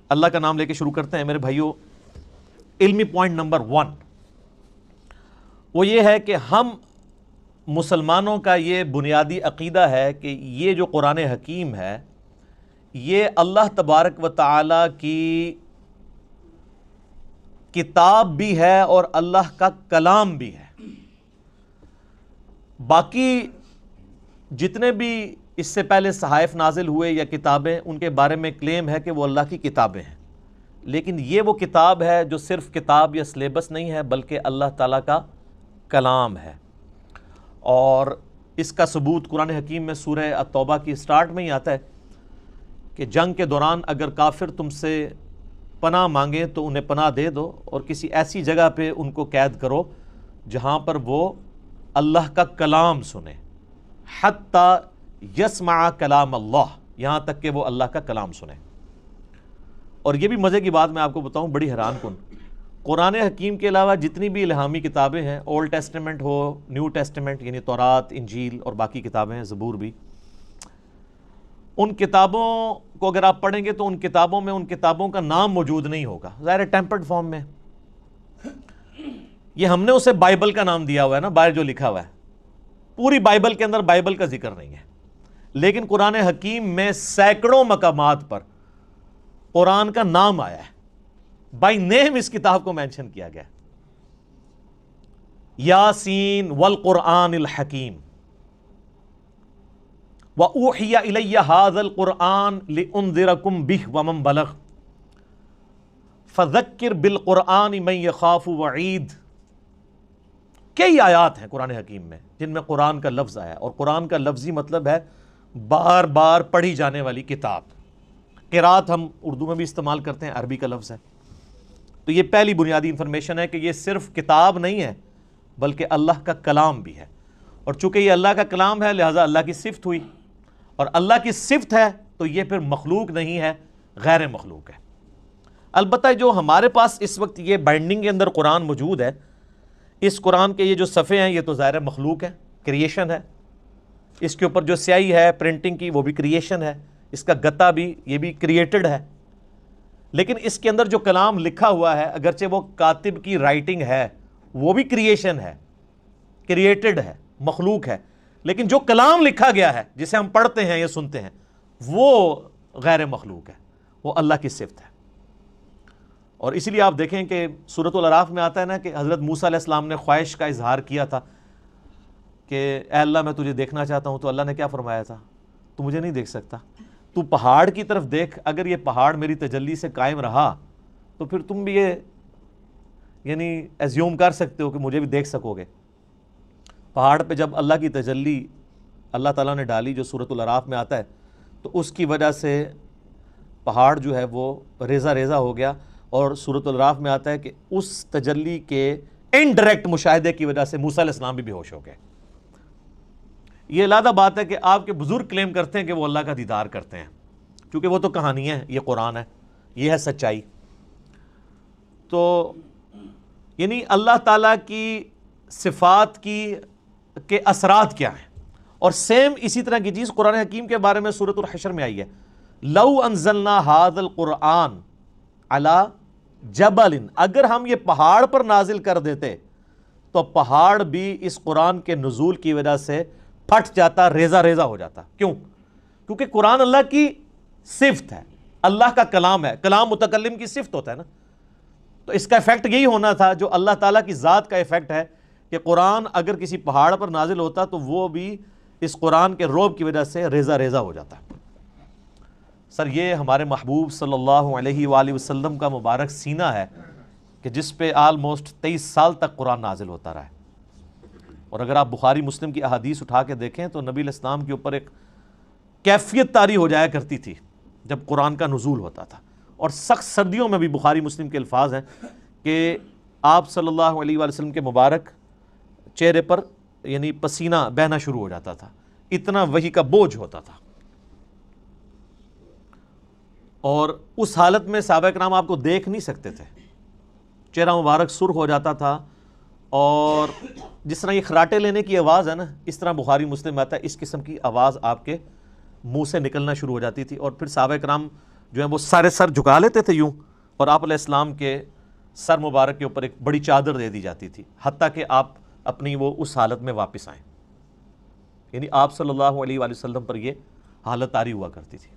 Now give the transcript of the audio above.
اللہ کا نام لے کے شروع کرتے ہیں میرے بھائیوں۔ علمی پوائنٹ نمبر 1 وہ یہ ہے کہ ہم مسلمانوں کا یہ بنیادی عقیدہ ہے کہ یہ جو قرآن حکیم ہے یہ اللہ تبارک و تعالی کی کتاب بھی ہے اور اللہ کا کلام بھی ہے۔ باقی جتنے بھی اس سے پہلے صحائف نازل ہوئے یا کتابیں، ان کے بارے میں کلیم ہے کہ وہ اللہ کی کتابیں ہیں، لیکن یہ وہ کتاب ہے جو صرف کتاب یا سلیبس نہیں ہے بلکہ اللہ تعالیٰ کا کلام ہے۔ اور اس کا ثبوت قرآن حکیم میں سورہ التوبہ کی سٹارٹ میں ہی آتا ہے کہ جنگ کے دوران اگر کافر تم سے پناہ مانگیں تو انہیں پناہ دے دو، اور کسی ایسی جگہ پہ ان کو قید کرو جہاں پر وہ اللہ کا کلام سنیں، حتیٰ یسمع کلام اللہ، یہاں تک کہ وہ اللہ کا کلام سنیں۔ اور یہ بھی مزے کی بات میں آپ کو بتاؤں، بڑی حیران کن، قرآن حکیم کے علاوہ جتنی بھی الہامی کتابیں ہیں، اولڈ ٹیسٹمنٹ ہو، نیو ٹیسٹمنٹ یعنی تورات، انجیل اور باقی کتابیں ہیں، زبور بھی، ان کتابوں کو اگر آپ پڑھیں گے تو ان کتابوں میں ان کتابوں کا نام موجود نہیں ہوگا، ظاہر ٹیمپرڈ فارم میں۔ یہ ہم نے اسے بائبل کا نام دیا ہوا ہے نا، باہر جو لکھا ہوا ہے، پوری بائبل کے اندر بائبل کا ذکر نہیں ہے، لیکن قرآن حکیم میں سینکڑوں مقامات پر قرآن کا نام آیا ہے، بائی نیم اس کتاب کو مینشن کیا گیا ہے۔ یاسین والقرآن الحکیم وَأُوحِيَ إِلَيَّ هَذَا الْقُرْآنُ لِأُنذِرَكُمْ بِهِ وَمَنْ بَلَغَ فَذَكِّرْ بِالْقُرْآنِ مَنْ يَخَافُ وَعِيدٍ۔ کئی آیات ہیں قرآن حکیم میں جن میں قرآن کا لفظ آیا، اور قرآن کا لفظی مطلب ہے بار بار پڑھی جانے والی کتاب۔ قرات ہم اردو میں بھی استعمال کرتے ہیں، عربی کا لفظ ہے۔ تو یہ پہلی بنیادی انفارمیشن ہے کہ یہ صرف کتاب نہیں ہے بلکہ اللہ کا کلام بھی ہے، اور چونکہ یہ اللہ کا کلام ہے لہٰذا اللہ کی صفت ہوئی، اور اللہ کی صفت ہے تو یہ پھر مخلوق نہیں ہے، غیر مخلوق ہے۔ البتہ جو ہمارے پاس اس وقت یہ بائنڈنگ کے اندر قرآن موجود ہے، اس قرآن کے یہ جو صفحے ہیں یہ تو ظاہر مخلوق ہے، کریشن ہے۔ اس کے اوپر جو سیاہی ہے پرنٹنگ کی وہ بھی کریشن ہے، اس کا گتا بھی، یہ بھی کریٹڈ ہے۔ لیکن اس کے اندر جو کلام لکھا ہوا ہے اگرچہ وہ کاتب کی رائٹنگ ہے، وہ بھی کریشن ہے، کریٹڈ ہے، مخلوق ہے، لیکن جو کلام لکھا گیا ہے جسے ہم پڑھتے ہیں یا سنتے ہیں وہ غیر مخلوق ہے، وہ اللہ کی صفت ہے۔ اور اسی لیے آپ دیکھیں کہ سورۃ الاعراف میں آتا ہے نا کہ حضرت موسیٰ علیہ السلام نے خواہش کا اظہار کیا تھا کہ اے اللہ میں تجھے دیکھنا چاہتا ہوں، تو اللہ نے کیا فرمایا تھا؟ تو مجھے نہیں دیکھ سکتا، تو پہاڑ کی طرف دیکھ، اگر یہ پہاڑ میری تجلی سے قائم رہا تو پھر تم بھی یہ یعنی ایزیوم کر سکتے ہو کہ مجھے بھی دیکھ سکو گے۔ پہاڑ پہ جب اللہ کی تجلی اللہ تعالیٰ نے ڈالی جو سورۃ الاعراف میں آتا ہے، تو اس کی وجہ سے پہاڑ جو ہے وہ ریزہ ریزہ ہو گیا، اور سورۃ الاعراف میں آتا ہے کہ اس تجلی کے انڈائریکٹ مشاہدے کی وجہ سے موسیٰ علیہ السلام بھی بے ہوش ہو گئے۔ یہ علیحدہ بات ہے کہ آپ کے بزرگ کلیم کرتے ہیں کہ وہ اللہ کا دیدار کرتے ہیں، کیونکہ وہ تو کہانی ہے، یہ قرآن ہے، یہ ہے سچائی۔ تو یعنی اللہ تعالیٰ کی صفات کے اثرات کیا ہیں، اور سیم اسی طرح کی چیز قرآن حکیم کے بارے میں سورۃ الحشر میں آئی ہے، لو انزلنا ھذا القرآن علی جبل، اگر ہم یہ پہاڑ پر نازل کر دیتے تو پہاڑ بھی اس قرآن کے نزول کی وجہ سے پھٹ جاتا، ریزہ ریزہ ہو جاتا۔ کیوں؟ کیونکہ قرآن اللہ کی صفت ہے، اللہ کا کلام ہے، کلام متکلم کی صفت ہوتا ہے نا، تو اس کا ایفیکٹ یہی ہونا تھا جو اللہ تعالیٰ کی ذات کا ایفیکٹ ہے کہ قرآن اگر کسی پہاڑ پر نازل ہوتا تو وہ بھی اس قرآن کے رعب کی وجہ سے ریزہ ریزہ ہو جاتا۔ سر یہ ہمارے محبوب صلی اللہ علیہ وآلہ وسلم کا مبارک سینہ ہے کہ جس پہ آلموسٹ 23 سال تک قرآن نازل ہوتا رہا ہے۔ اور اگر آپ بخاری مسلم کی احادیث اٹھا کے دیکھیں تو نبی علیہ السلام کے اوپر ایک کیفیت طاری ہو جایا کرتی تھی جب قرآن کا نزول ہوتا تھا، اور سخت سردیوں میں بھی بخاری مسلم کے الفاظ ہیں کہ آپ صلی اللہ علیہ وآلہ وسلم کے مبارک چہرے پر یعنی پسینہ بہنا شروع ہو جاتا تھا، اتنا وحی کا بوجھ ہوتا تھا۔ اور اس حالت میں صحابہ کرام آپ کو دیکھ نہیں سکتے تھے، چہرہ مبارک سرخ ہو جاتا تھا، اور جس طرح یہ خراٹے لینے کی آواز ہے نا، اس طرح بخاری مسلم آتا ہے اس قسم کی آواز آپ کے منہ سے نکلنا شروع ہو جاتی تھی، اور پھر صحابہ کرام جو ہیں وہ سارے سر جھکا لیتے تھے یوں، اور آپ علیہ السلام کے سر مبارک کے اوپر ایک بڑی چادر دے دی جاتی تھی حتیٰ کہ آپ اپنی وہ اس حالت میں واپس آئیں. یعنی آپ صلی اللہ علیہ وآلہ وسلم پر یہ حالت طاری ہوا کرتی تھی.